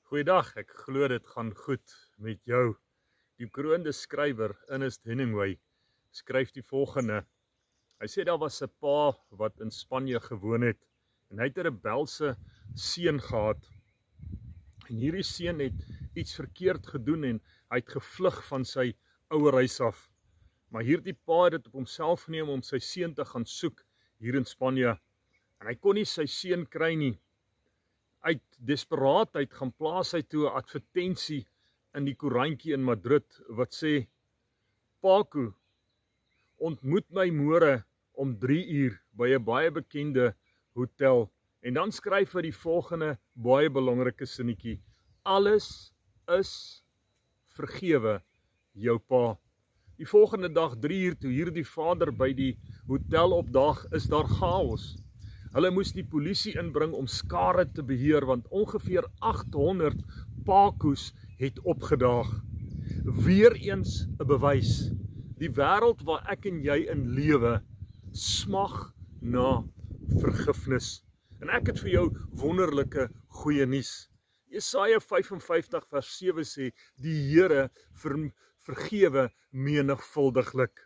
Goeiedag, ek glo dit gaan goed met jou. Die bekroonde skrywer Ernest Hemingway skryf die volgende. Hy sê daar was 'n pa wat in Spanje gewoon het en hy het 'n rebelse seun gehad. En hierdie seun het iets verkeerd gedoen en hy het gevlug van sy ouerhuis af. Maar hierdie pa het dit op homself geneem om sy seun te gaan soek hier in Spanje. En hy kon nie sy seun kry nie. Uit desperaatheid gaan plaas hy toe 'n advertensie in die koerantjie in Madrid wat sê: Paco, ontmoet my môre om 3 uur by 'n baie bekende hotel. En dan skryf hy die volgende baie belangrike sinnetjie: alles is vergewe, jou pa. Die volgende dag 3 uur toe hierdie vader by die hotel opdaag, is daar chaos. Hulle moes die polisie inbring om skare te beheer, want ongeveer 800 Pacos het opgedaag. Weereens 'n bewys. Die wêreld waar ek en jy in lewe, smag na vergifnis. En ek het vir jou wonderlike goeie nuus. Jesaja 55 vers 7 sê, die Here vergewe menigvuldiglik.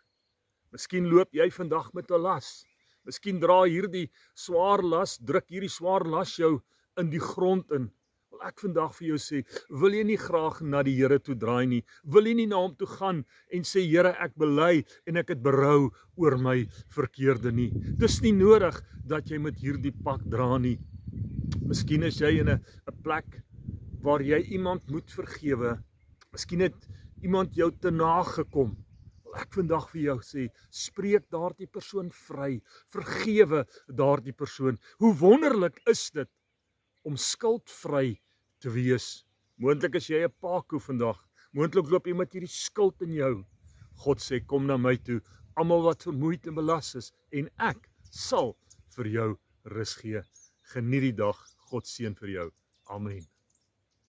Miskien loop jy vandag met 'n las. Miskien dra hierdie swaar las, druk hierdie swaar las jou in die grond in. Wil ek vandag vir jou sê, wil jy nie graag na die Here toe draai nie? Wil jy nie na hom toe gaan en sê, Here, ek bely en ek het berou oor my verkeerde nie? Dis nie nodig dat jy met hierdie pak dra nie. Miskien is jy in 'n plek waar jy iemand moet vergewe. Miskien het iemand jou te nagekom. Ek vandag vir jou sê, spreek daardie persoon vry, vergewe daardie persoon. Hoe wonderlik is dit om skuldvry te wees. Moontlik is jy 'n Paco vandag, moontlik loop jy met hierdie skuld in jou. God sê, kom na my toe, almal wat vermoeid en belas is, en ek sal vir jou rus gee. Geniet die dag, God seën vir jou. Amen.